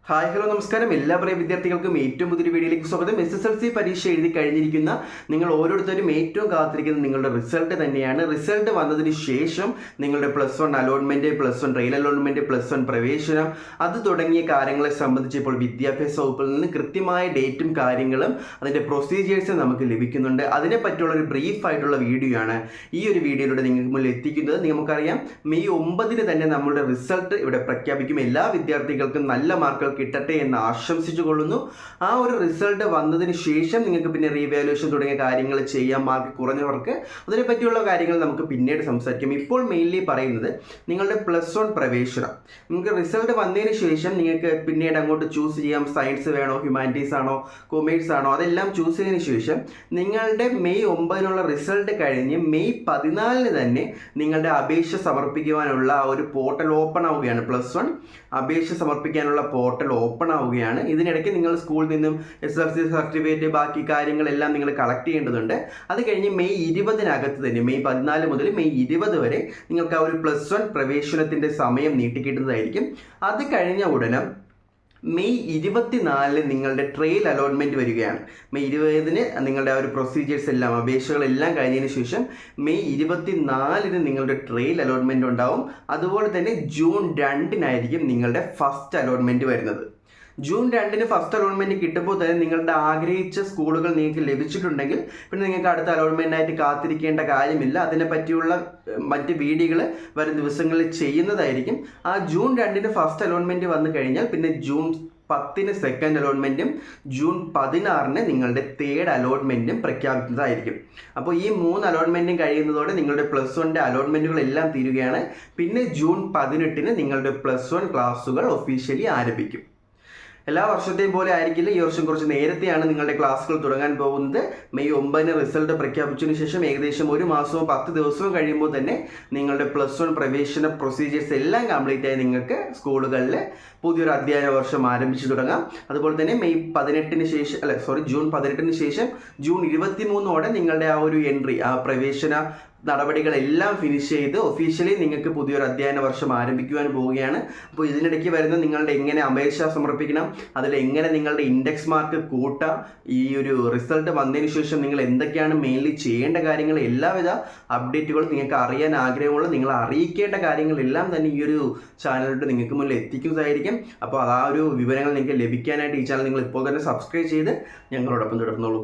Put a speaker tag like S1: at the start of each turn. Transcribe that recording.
S1: Hi hello നമസ്കാരം. എല്ലാ പ്രിയ വിദ്യാർത്ഥികൾക്കും ഏറ്റവും പുതിയൊരു വീഡിയോയിലേക്ക് സ്വാഗതം. SSLC പരീക്ഷ എഴുതി കഴിഞ്ഞിരിക്കുന്ന നിങ്ങൾ ഓരോരുത്തരും ഏറ്റവും കാത്തിരിക്കുന്നത് നിങ്ങളുടെ റിസൾട്ട് തന്നെയാണ്. റിസൾട്ട് വന്നതിന് ശേഷം നിങ്ങളുടെ +1 അലോട്ട്മെന്റ്, +1 ട്രയൽ അലോട്ട്മെന്റ്, +1 പ്രവേശനം, അത് തുടങ്ങിയ കാര്യങ്ങളെ സംബന്ധിച്ച് ഇപ്പോൾ വിദ്യാഭ്യാസ വകുപ്പിൽ നിന്ന് കൃത്യമായ ഡേറ്റും കാര്യങ്ങളും അതിൻ്റെ പ്രൊസീജിയേഴ്സും നമുക്ക് ലഭിക്കുന്നുണ്ട്. അതിനെ പറ്റിയുള്ള ഒരു ബ്രീഫ് ആയിട്ടുള്ള വീഡിയോ ആണ് ഈ ഒരു വീഡിയോയിലൂടെ നിങ്ങൾക്ക് മുന്നിൽ എത്തിക്കുന്നത്. നമുക്കറിയാം, മെയ് 9 തന്നെ നമ്മളുടെ റിസൾട്ട് ഇവിടെ പ്രഖ്യാപിക്കും. എല്ലാ വിദ്യാർത്ഥികൾക്കും നല്ല മാർക്കുകൾ കിട്ടട്ടെ എന്ന് ആശംസിച്ചു കൊള്ളുന്നു. ആ ഒരു റിസൾട്ട് വന്നതിന് ശേഷം നിങ്ങൾക്ക് പിന്നെ റീവാലുവേഷൻ തുടങ്ങിയ കാര്യങ്ങൾ ചെയ്യാം. മാർക്ക് കുറഞ്ഞവർക്ക് അതിനെ പറ്റിയുള്ള കാര്യങ്ങൾ നമുക്ക് പിന്നീട് സംസാരിക്കാം. ഇപ്പോൾ മെയിൻലി പറയുന്നത് നിങ്ങളുടെ +1 പ്രവേശനം. നിങ്ങൾക്ക് റിസൾട്ട് വന്നതിന് ശേഷം നിങ്ങൾക്ക് പിന്നീട് അങ്ങോട്ട് ചൂസ് ചെയ്യാം. സയൻസ് വേണോ, ഹ്യൂമാനിറ്റീസ് ആണോ, കൊമേഴ്സ് ആണോ, അതെല്ലാം ചൂസ് ചെയ്തതിന് ശേഷം നിങ്ങളുടെ മെയ് 9 റിസൾട്ട് കഴിഞ്ഞ് മെയ് 14 തന്നെ നിങ്ങളുടെ അപേക്ഷ സമർപ്പിക്കുവാനുള്ള ആ ഒരു പോർട്ടൽ ഓപ്പൺ ആവുകയാണ്. +1 അപേക്ഷ സമർപ്പിക്കാനുള്ള പോർട്ടൽ ഓപ്പൺ ആവുകയാണ്. ഇതിനിടയ്ക്ക് നിങ്ങൾ സ്കൂളിൽ നിന്നും SSLC സർട്ടിഫിക്കറ്റ്, ബാക്കി കാര്യങ്ങളെല്ലാം നിങ്ങൾ കളക്ട് ചെയ്യേണ്ടതുണ്ട്. അത് കഴിഞ്ഞ് മെയ് 20 തന്നെ, മെയ് 14 മുതൽ മെയ് 20 വരെ നിങ്ങൾക്ക് ആ ഒരു +1 പ്രവേശനത്തിൻ്റെ സമയം നീട്ടിക്കിട്ടുന്നതായിരിക്കും. അത് കഴിഞ്ഞ ഉടനെ മെയ് 24 നിങ്ങളുടെ ട്രയൽ അലോട്ട്മെൻറ്റ് വരികയാണ്. മെയ് 20 നിങ്ങളുടെ ആ ഒരു പ്രൊസീജിയേഴ്സ് എല്ലാം, അപേക്ഷകളെല്ലാം കഴിഞ്ഞതിന് ശേഷം മെയ് 24 നിങ്ങളുടെ ട്രയൽ അലോട്ട്മെൻറ്റ് ഉണ്ടാവും. അതുപോലെ തന്നെ ജൂൺ 2 നിങ്ങളുടെ ഫസ്റ്റ് അലോട്ട്മെൻറ്റ് വരുന്നത്. ജൂൺ 2 ഫസ്റ്റ് അലോട്ട്മെൻറ്റ് കിട്ടുമ്പോൾ തന്നെ നിങ്ങളുടെ ആഗ്രഹിച്ച സ്കൂളുകൾ നിങ്ങൾക്ക് ലഭിച്ചിട്ടുണ്ടെങ്കിൽ പിന്നെ നിങ്ങൾക്ക് അടുത്ത അലോട്ട്മെൻറ്റായിട്ട് കാത്തിരിക്കേണ്ട കാര്യമില്ല. അതിനെ പറ്റിയുള്ള മറ്റ് വീഡിയോകൾ വരും ദിവസങ്ങളിൽ ചെയ്യുന്നതായിരിക്കും. ആ ജൂൺ 2 ഫസ്റ്റ് അലോട്ട്മെൻറ്റ് വന്നു കഴിഞ്ഞാൽ പിന്നെ ജൂൺ 10 സെക്കൻഡ് അലോട്ട്മെൻറ്റും ജൂൺ 16 നിങ്ങളുടെ തേർഡ് അലോട്ട്മെൻറ്റും പ്രഖ്യാപിക്കുന്നതായിരിക്കും. അപ്പോൾ ഈ 3 അലോട്ട്മെൻറ്റും കഴിയുന്നതോടെ നിങ്ങളുടെ +1 അലോട്ട്മെൻറ്റുകളെല്ലാം തീരുകയാണ്. പിന്നെ ജൂൺ 18 നിങ്ങളുടെ +1 ക്ലാസ്സുകൾ ഒഫീഷ്യലി ആരംഭിക്കും. എല്ലാ വർഷത്തെയും പോലെ ആയിരിക്കില്ല, ഈ വർഷം കുറച്ച് നേരത്തെയാണ് നിങ്ങളുടെ ക്ലാസ്സുകൾ തുടങ്ങാൻ പോകുന്നത്. മെയ് 9 റിസൾട്ട് പ്രഖ്യാപിച്ചതിന് ശേഷം ഏകദേശം 1 മാസവും 10 ദിവസവും കഴിയുമ്പോൾ തന്നെ നിങ്ങളുടെ +1 പ്രവേശന പ്രൊസീജിയേഴ്സ് എല്ലാം കംപ്ലീറ്റ് ആയി നിങ്ങൾക്ക് സ്കൂളുകളിൽ പുതിയൊരു അധ്യയന വർഷം ആരംഭിച്ചു തുടങ്ങാം. അതുപോലെ തന്നെ ജൂൺ 18 ശേഷം ജൂൺ 23 നിങ്ങളുടെ ആ ഒരു എൻട്രി, ആ പ്രവേശന നടപടികളെല്ലാം ഫിനിഷ് ചെയ്ത് ഒഫീഷ്യലി നിങ്ങൾക്ക് പുതിയൊരു അധ്യയന വർഷം ആരംഭിക്കുവാൻ പോവുകയാണ്. അപ്പോൾ ഇതിനിടയ്ക്ക് വരുന്ന നിങ്ങളുടെ എങ്ങനെ അപേക്ഷ സമർപ്പിക്കണം, അതിൽ എങ്ങനെ നിങ്ങളുടെ ഇൻഡെക്സ് മാർക്ക് കൂട്ടാം, ഈ ഒരു റിസൾട്ട് വന്നതിന് ശേഷം നിങ്ങൾ എന്തൊക്കെയാണ് മെയിൻലി ചെയ്യേണ്ട കാര്യങ്ങൾ, എല്ലാവിധ അപ്ഡേറ്റുകളും നിങ്ങൾക്ക് അറിയാൻ ആഗ്രഹമുള്ള, നിങ്ങൾ അറിയിക്കേണ്ട കാര്യങ്ങളെല്ലാം തന്നെ ഈ ഒരു ചാനലിലൂടെ നിങ്ങൾക്ക് മുന്നിൽ എത്തിക്കുന്നതായിരിക്കും. അപ്പോൾ ആ ഒരു വിവരങ്ങൾ നിങ്ങൾക്ക് ലഭിക്കാനായിട്ട് ഈ ചാനൽ നിങ്ങൾ ഇപ്പോൾ തന്നെ സബ്സ്ക്രൈബ് ചെയ്ത് ഞങ്ങളോടൊപ്പം തുടർന്നോളൂ.